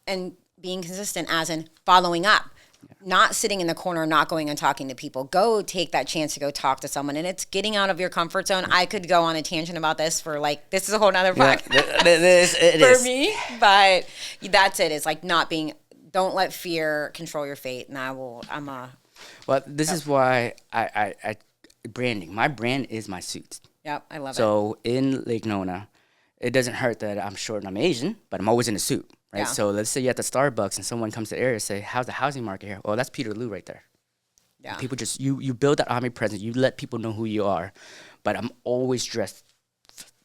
and being consistent as in following up, not sitting in the corner, not going and talking to people. Go take that chance to go talk to someone. And it's getting out of your comfort zone. I could go on a tangent about this for like, this is a whole nother podcast It for is. me, but that's it. It's like not being, don't let fear control your fate. And Well, this is why I branding. My brand is my suits. yep, I love it. So in Lake Nona, it doesn't hurt that I'm short and I'm Asian, but I'm always in a suit, right? Yeah. So let's say you're at the Starbucks and someone comes to the area and say, how's the housing market here? Well, that's Peter Lou right there. Yeah. People just, you build that omnipresence. You let people know who you are. But I'm always dressed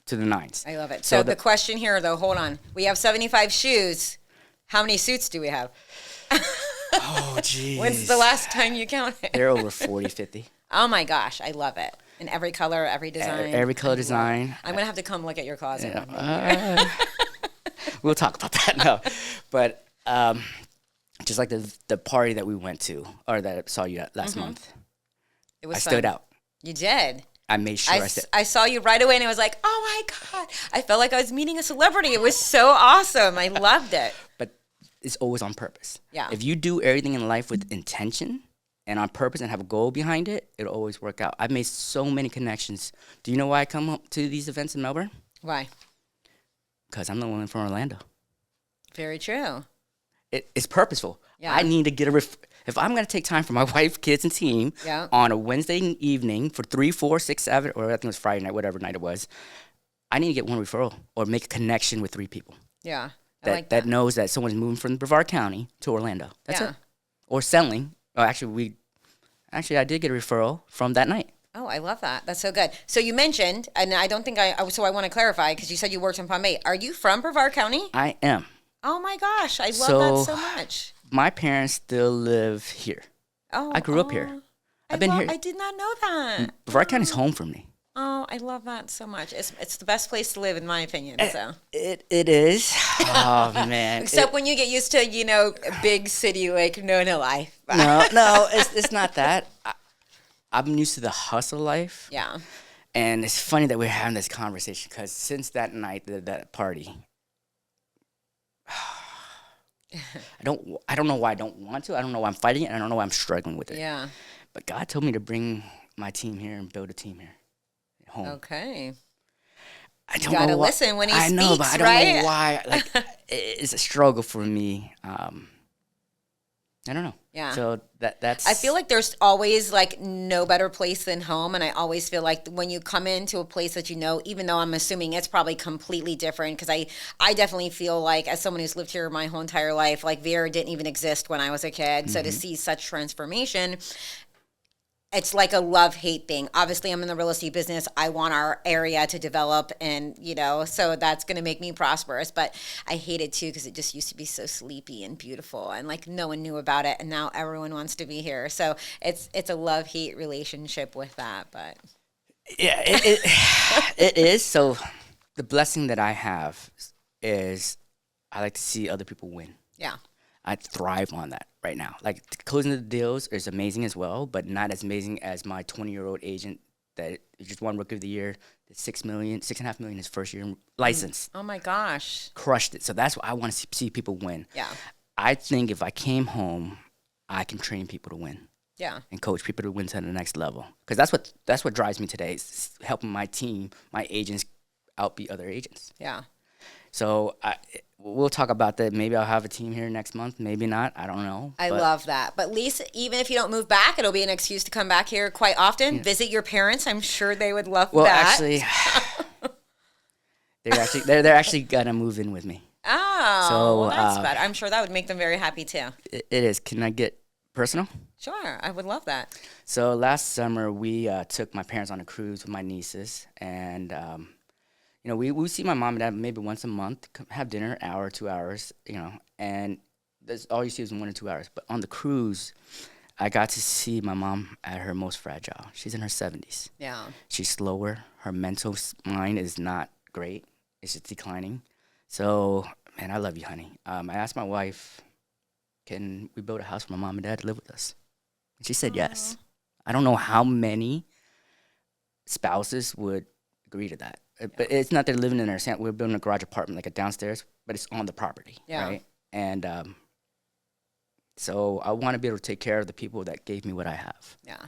to the nines. I love it. So the question here, though, hold on. We have 75 shoes. How many suits do we have? Oh, geez. When's the last time you counted? They're over 40, 50. Oh, my gosh. I love it. In every color, every design. Every color design. I'm going to have to come look at your closet. Yeah. We'll talk about that now. But just like the party that we went to, or that I saw you at last month, It was I fun. stood out. You did. I made sure I said, I saw you right away, and I was like, oh, my God. I felt like I was meeting a celebrity. It was so awesome. I loved it. but it's always on purpose. Yeah. If you do everything in life with intention and on purpose and have a goal behind it, it'll always work out. I've made so many connections. Do you know why I come up to these events in Melbourne? Why? Because I'm the one from Orlando. Very true. It's purposeful. Yeah. I need to get if I'm going to take time for my wife, kids, and team Yeah. on a Wednesday evening for 3, 4, 6, 7, or I think it was Friday night, whatever night it was, I need to get one referral or make a connection with 3 people Yeah. I that, like that. knows that someone's moving from Brevard County to Orlando. That's Yeah. it. Or selling. Oh, actually, I did get a referral from that night. Oh, I love that. That's so good. So you mentioned, and I don't think so I want to clarify because you said you worked in Palm Bay. Are you from Brevard County? I am. Oh my gosh, I love So- that so much. My parents still live here. Oh, I grew up here. I've been here. I did not know that. Brevard County's home for me. Oh, I love that so much. It's the best place to live, in my opinion. So, It is. Oh, man. except when you get used to a big city like Nona life. No, it's not that. I'm used to the hustle life. Yeah. And it's funny that we're having this conversation because since that night, that party, I don't know why I don't want to. I don't know why I'm fighting it. And I don't know why I'm struggling with it. Yeah. But God told me to bring my team here and build a team here at home. Okay. I don't Gotta know why, listen when he I know, but speaks, I don't right? know why. Like, it's a struggle for me. I don't know. Yeah. So that's. I feel like there's always like no better place than home, and I always feel like when you come into a place that even though I'm assuming it's probably completely different, because I definitely feel like as someone who's lived here my whole entire life, like Vera didn't even exist when I was a kid, so to see such transformation. It's like a love-hate thing. Obviously, I'm in the real estate business. I want our area to develop and, so that's going to make me prosperous. But I hate it, too, because it just used to be so sleepy and beautiful. And, like, no one knew about it. And now everyone wants to be here. So it's a love-hate relationship with that. But Yeah, it is. So the blessing that I have is I like to see other people win. yeah. I thrive on that right now. Like closing the deals is amazing as well, but not as amazing as my 20-year-old agent that just won Rookie of the Year, did $6.5 million his first year license. Oh, my gosh. Crushed it. So that's what I want to see people win. Yeah. I think if I came home, I can train people to win. Yeah. And coach people to win to the next level. Because that's what drives me today is helping my team, my agents, outbeat other agents. Yeah. So we'll talk about that. Maybe I'll have a team here next month. Maybe not. I don't know. I love that. But at least even if you don't move back, it'll be an excuse to come back here quite often. Yeah. Visit your parents. I'm sure they would love that. Well, actually, they're actually gonna move in with me. Oh, so well, that's better. I'm sure that would make them very happy too. It is. Can I get personal? Sure, I would love that. So last summer we took my parents on a cruise with my nieces, and we see my mom and dad maybe once a month, have dinner, hour, 2 hours, and that's all you see is 1 or 2 hours. But on the cruise, I got to see my mom at her most fragile. She's in her 70s. Yeah. She's slower. Her mental mind is not great. It's just declining. So, man, I love you, honey. I asked my wife, can we build a house for my mom and dad to live with us? And she said yes. I don't know how many spouses would agree to that. But it's not they're living in our we're building a garage apartment, like a downstairs, but it's on the property, right? And so I want to be able to take care of the people that gave me what I have. Yeah.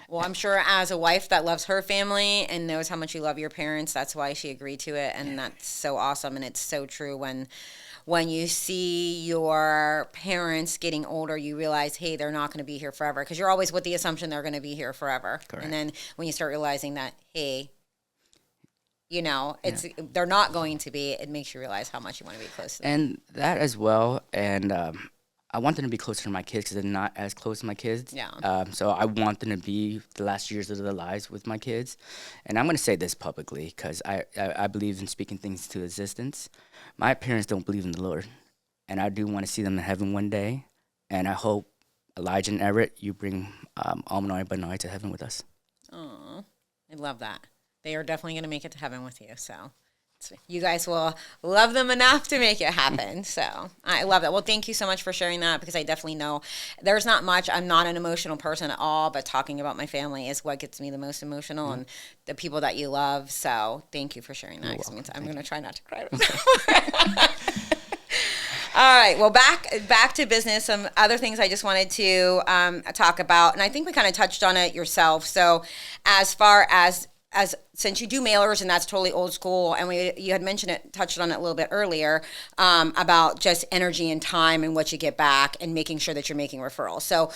Well, I'm sure as a wife that loves her family and knows how much you love your parents, that's why she agreed to it. And that's so awesome. And it's so true when you see your parents getting older, you realize, hey, they're not going to be here forever. Because you're always with the assumption they're going to be here forever. Correct. And then when you start realizing that, hey, you know, they're not going to be, it makes you realize how much you want to be close to them. And that as well. And I want them to be closer to my kids because they're not as close to my kids. Yeah. So I want them to be the last years of their lives with my kids. And I'm going to say this publicly because I believe in speaking things to existence. My parents don't believe in the Lord. And I do want to see them in heaven one day. And I hope, Elijah and Everett, you bring Almanoi Banoi to heaven with us. Oh, I love that. They are definitely going to make it to heaven with you. So you guys will love them enough to make it happen. So I love that. Well, thank you so much for sharing that because I definitely know there's not much. I'm not an emotional person at all, but talking about my family is what gets me the most emotional and the people that you love. So thank you for sharing that. I'm going to try not to cry. All right. Well, back to business. Some other things I just wanted to talk about, and I think we kind of touched on it yourself. So as far as since you do mailers and that's totally old school, and you had touched on it a little bit earlier about just energy and time and what you get back and making sure that you're making referrals. So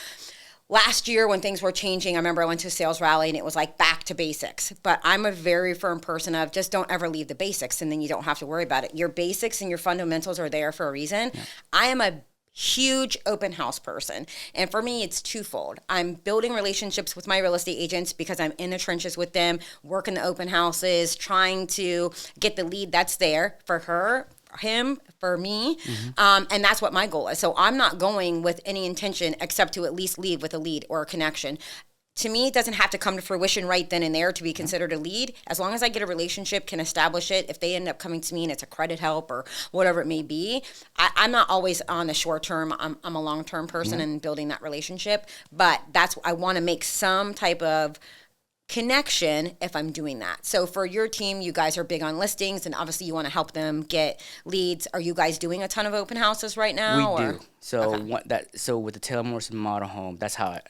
last year when things were changing, I remember I went to a sales rally and it was like back to basics. But I'm a very firm person of just don't ever leave the basics and then you don't have to worry about it. Your basics and your fundamentals are there for a reason. Yeah. I am a huge open house person. And for me, it's twofold. I'm building relationships with my real estate agents because I'm in the trenches with them, working the open houses, trying to get the lead that's there for him, for me. And that's what my goal is. So I'm not going with any intention except to at least leave with a lead or a connection. To me, it doesn't have to come to fruition right then and there to be considered a lead. As long as I get a relationship, can establish it, if they end up coming to me and it's a credit help or whatever it may be, I'm not always on the short term. I'm a long-term person and building that relationship. But I want to make some type of connection if I'm doing that. So for your team, you guys are big on listings and obviously you want to help them get leads. Are you guys doing a ton of open houses right now? We do. So so with the Taylor Morrison model home, that's how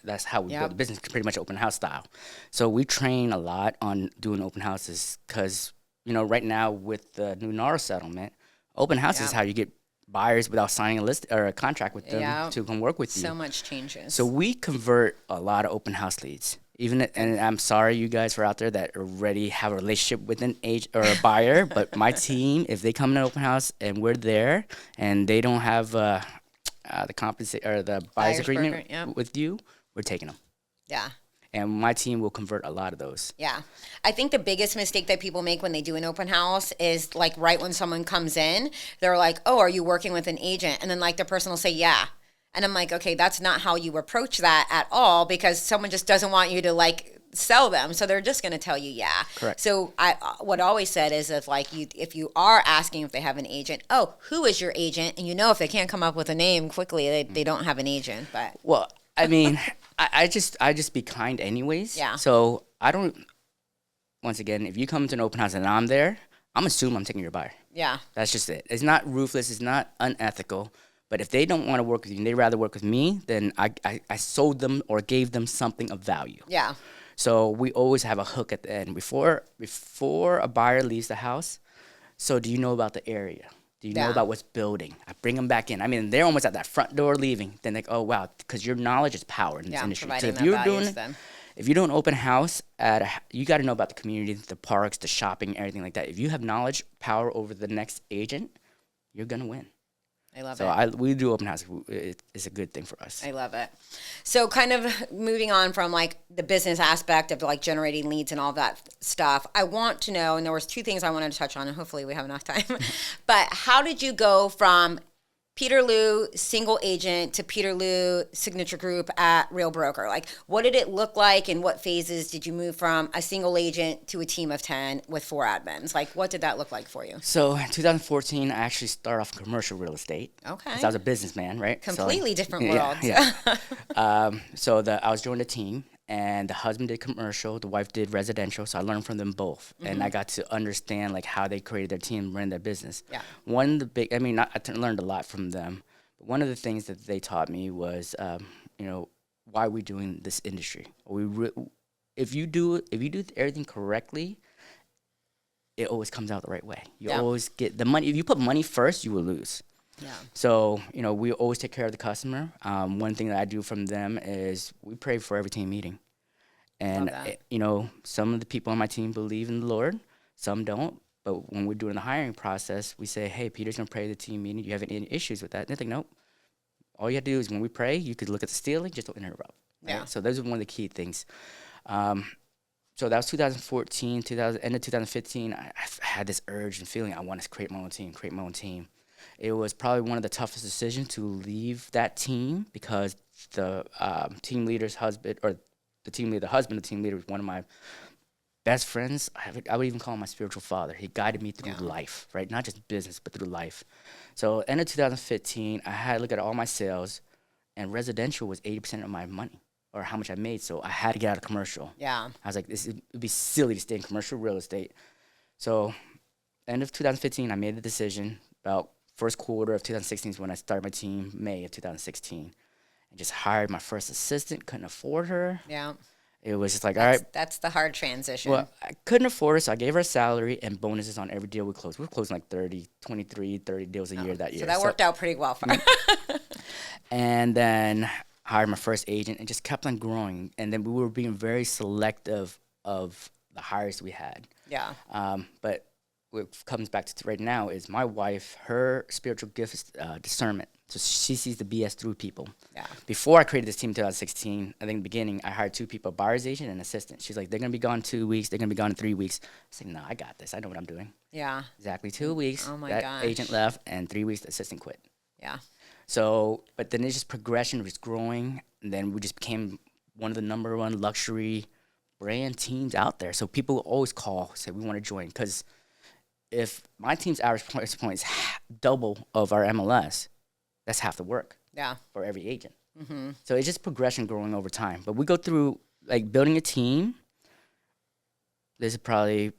we build the business, pretty much open house style. So we train a lot on doing open houses because, right now with the new NAR settlement, open house is how you get buyers without signing a list or a contract with them to come work with you. So much changes. So we convert a lot of open house leads. And I'm sorry, you guys are out there that already have a relationship with an agent or a buyer, but my team, if they come in an open house and we're there and they don't have the buyer's agreement with you, we're taking them. Yeah. And my team will convert a lot of those. Yeah. I think the biggest mistake that people make when they do an open house is like right when someone comes in, they're like, oh, are you working with an agent? And then like the person will say, yeah. And I'm like, okay, that's not how you approach that at all because someone just doesn't want you to like sell them. So they're just going to tell you, yeah. Correct. So what I always said is if you are asking if they have an agent, oh, who is your agent? And if they can't come up with a name quickly, they don't have an agent. But well, I mean, I just be kind anyways. Yeah. So I don't, once again, if you come to an open house and I'm there, I'm assuming I'm taking your buyer. Yeah. That's just it. It's not ruthless. It's not unethical. But if they don't want to work with you and they'd rather work with me, then I sold them or gave them something of value. Yeah. So we always have a hook at the end. Before a buyer leaves the house, so do you know about the area? Do you know about what's building? I bring them back in. I mean, they're almost at that front door leaving. Then like, oh, wow, because your knowledge is power in this industry. So if you're doing open house, you got to know about the community, the parks, the shopping, everything like that. If you have knowledge, power over the next agent, you're going to win. I love it. So we do open house. It's a good thing for us. I love it. So kind of moving on from like the business aspect of like generating leads and all that stuff, I want to know, and there was two things I wanted to touch on, and hopefully we have enough time, but how did you go from Peterloo single agent to Peterloo signature group at Real Broker? Like, what did it look like, and what phases did you move from a single agent to a team of 10 with 4 admins? Like, what did that look like for you? So in 2014, I actually started off in commercial real estate. Okay. 'Cause I was a businessman, right? Completely different Yeah, worlds. yeah. I was joining the team, and the husband did commercial, the wife did residential. So I learned from them both, and I got to understand like how they created their team, ran their business. Yeah. One of the big, I mean, learned a lot from them. But one of the things that they taught me was, why we're doing this industry. If you do everything correctly, it always comes out the right way. You Yeah. always get the money. If you put money first, you will lose. Yeah. So, we always take care of the customer. One thing that I do from them is we pray for every team meeting. And, Love that. some of the people on my team believe in the Lord, some don't. But when we're doing the hiring process, we say, hey, Peter's going to pray the team meeting. Do you have any issues with that? And they're like, nope. All you have to do is when we pray, you could look at the ceiling, just don't interrupt. Right? Yeah. So those are one of the key things. So that was 2014, end of 2015. I had this urge and feeling I want to create my own team. It was probably one of the toughest decisions to leave that team because the team leader's husband, or the team leader, the team leader was one of my best friends. I would even call him my spiritual father. He guided me through life, right? Not just business, but through life. So end of 2015, I had to look at all my sales, and residential was 80% of my money, or how much I made. So I had to get out of commercial. Yeah. I was like, it would be silly to stay in commercial real estate. So end of 2015, I made the decision. About first quarter of 2016 is when I started my team, May of 2016. And just hired my first assistant, couldn't afford her. Yeah. It was just like, all right. That's the hard transition. Well, I couldn't afford her, so I gave her a salary and bonuses on every deal we closed. We were closing like 30 deals a year that year. So that worked out pretty well for her. And then hired my first agent and just kept on growing. And then we were being very selective of the hires we had. Yeah. But what comes back to right now is my wife, her spiritual gift is discernment. So she sees the BS through people. Yeah. Before I created this team in 2016, I think in the beginning, I hired 2 people, a buyer's agent and an assistant. She's like, they're going to be gone 2 weeks. They're going to be gone in 3 weeks. I said, no, I got this. I know what I'm doing. Yeah. Exactly 2 weeks. Oh, my that gosh. agent left, and 3 weeks, the assistant quit. Yeah. So, but then it's just progression was growing, and then we just became one of the number 1 luxury brand teams out there. So people always call, say, we want to join. Because if my team's average price point is double of our MLS, that's half the work. Yeah. For every agent. Mm-hmm. So it's just progression growing over time. But we go through, like, building a team. This is probably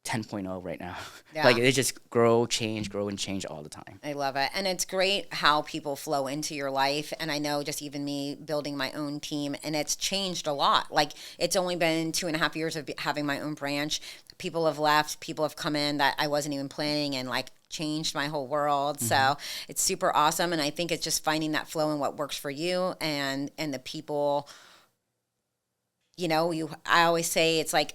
10.0 right now. Yeah. Like, it just grow, and change all the time. I love it. And it's great how people flow into your life. And I know just even me building my own team, and it's changed a lot. Like, it's only been 2.5 years of having my own branch. People have left, people have come in that I wasn't even planning, and like changed my whole world. Mm-hmm. So it's super awesome. And I think it's just finding that flow and what works for you and the people, I always say it's like,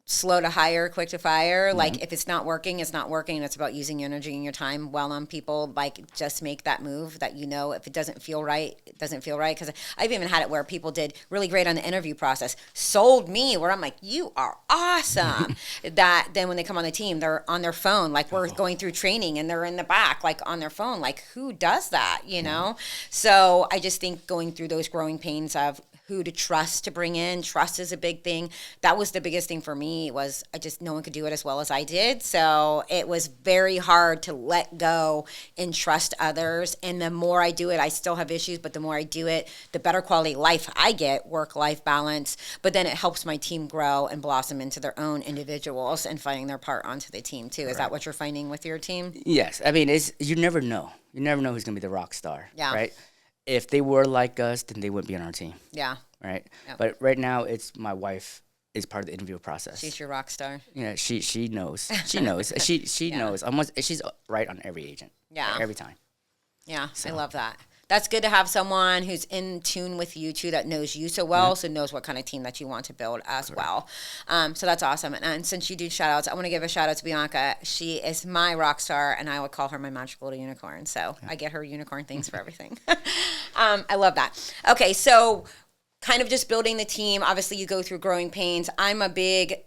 slow to hire, quick to fire. Mm-hmm. Like, if it's not working, it's not working. It's about using your energy and your time well on people. Like, just make that move that, if it doesn't feel right, it doesn't feel right. Because I've even had it where people did really great on the interview process, sold me, where I'm like, you are awesome. That then when they come on the team, they're on their phone. Like, we're going through training and they're in the back, like on their phone. Like, who does that, So I just think going through those growing pains of who to trust to bring in. Trust is a big thing. That was the biggest thing for me, was no one could do it as well as I did. So it was very hard to let go and trust others. And the more I do it, I still have issues, but the more I do it, the better quality life I get, work-life balance. But then it helps my team grow and blossom into their own individuals and finding their part onto the team too. Is that what you're finding with your team? Yes. I mean, you never know. You never know who's going to be the rock star. Yeah. Right? If they were like us, then they wouldn't be on our team. Yeah. Right? Yep. But right now, it's my wife is part of the interview process. She's your rock star. Yeah, she knows. She knows. She knows. She's right on every agent. Yeah. Every time. Yeah, so. I love that. That's good to have someone who's in tune with you too, that knows you so well, so knows what kind of team that you want to build as well. So that's awesome. And since you do shout outs, I want to give a shout out to Bianca. She is my rock star, and I would call her my magical little unicorn. So I get her unicorn things for everything. I love that. Okay, so kind of just building the team. Obviously, you go through growing pains. I'm a big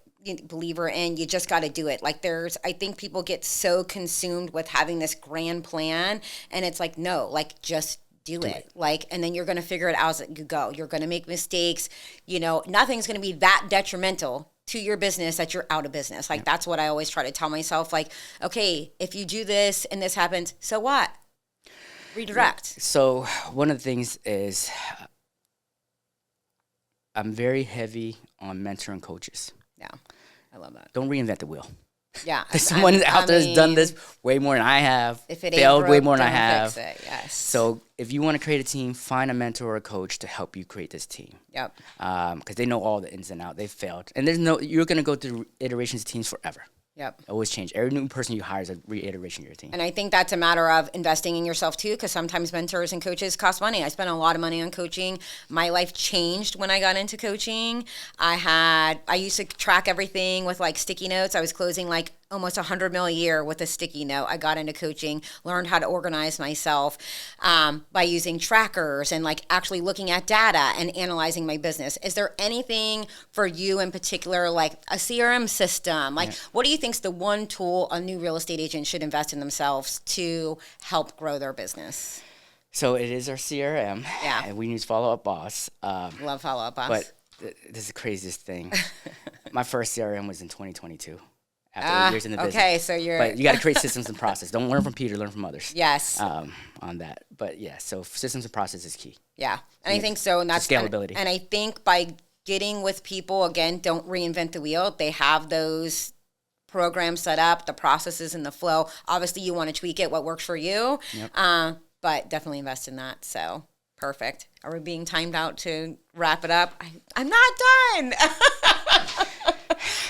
believer in you just got to do it. Like I think people get so consumed with having this grand plan, and it's like, no, like just do it. Like, and then you're going to figure it out as you go. You're going to make mistakes. Nothing's going to be that detrimental to your business that you're out of business. Like, that's what I always try to tell myself. Like, okay, if you do this and this happens, so what? Redirect. So one of the things is I'm very heavy on mentoring coaches. Yeah, I love that. Don't reinvent the wheel. Yeah. There's someone out there that's done this way more than I have. If it failed ain't broke, way more than I don't have. fix it. Yes. So if you want to create a team, find a mentor or a coach to help you create this team. Yep. Because they know all the ins and outs. They've failed. And you're going to go through iterations of teams forever. Yep. Always change. Every new person you hire is a reiteration of your team. And I think that's a matter of investing in yourself too, because sometimes mentors and coaches cost money. I spent a lot of money on coaching. My life changed when I got into coaching. I used to track everything with like sticky notes. I was closing like almost 100 mil a year with a sticky note. I got into coaching, learned how to organize myself by using trackers and like actually looking at data and analyzing my business. Is there anything for you in particular, like a CRM system? Like, what do you think is the one tool a new real estate agent should invest in themselves to help grow their business? So it is our CRM. Yeah. And we use Follow Up Boss. Love Follow Up Boss. But this is the craziest thing. My first CRM was in 2022. After 8 years in the business. Okay, so you're... But you got to create systems and process. Don't learn from Peter, learn from others. Yes. On that. But yeah, so systems and process is key. Yeah, and I think so. And that's scalability. And I think by getting with people, again, don't reinvent the wheel. They have those programs set up, the processes and the flow. Obviously, you want to tweak it, what works for you. Yep. But definitely invest in that. So perfect. Are we being timed out to wrap it up? I'm not done.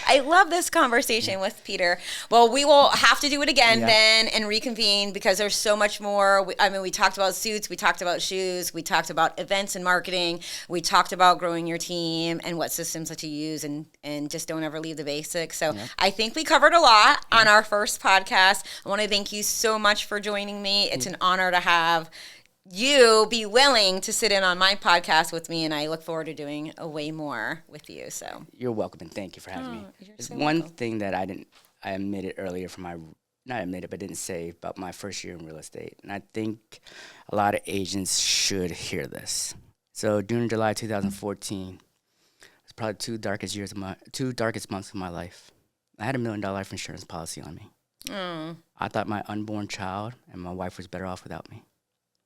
I love this conversation with Peter. Well, we will have to do it again then and reconvene because there's so much more. We talked about suits. We talked about shoes. We talked about events and marketing. We talked about growing your team and what systems that you use and just don't ever leave the basics. So I think we covered a lot on our first podcast. I want to thank you so much for joining me. It's an honor to have you be willing to sit in on my podcast with me, and I look forward to doing a way more with you. So you're welcome, and thank you for having me. There's one thing that I admitted earlier but didn't say about my first year in real estate, and I think a lot of agents should hear this. So during July 2014, it was probably two darkest months of my life. I had $1 million life insurance policy on me. I thought my unborn child and my wife was better off without me.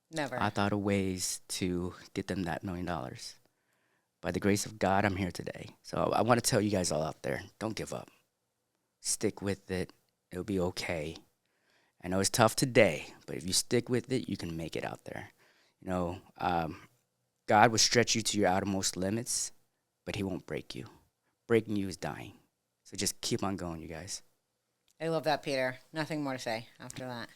Never. I thought of ways to get them that $1 million. By the grace of God, I'm here today. So I want to tell you guys all out there, don't give up. Stick with it. It'll be okay. I know it's tough today, but if you stick with it, you can make it out there. God will stretch you to your outermost limits, but he won't break you. Breaking you is dying. So just keep on going, you guys. I love that, Peter. Nothing more to say after that.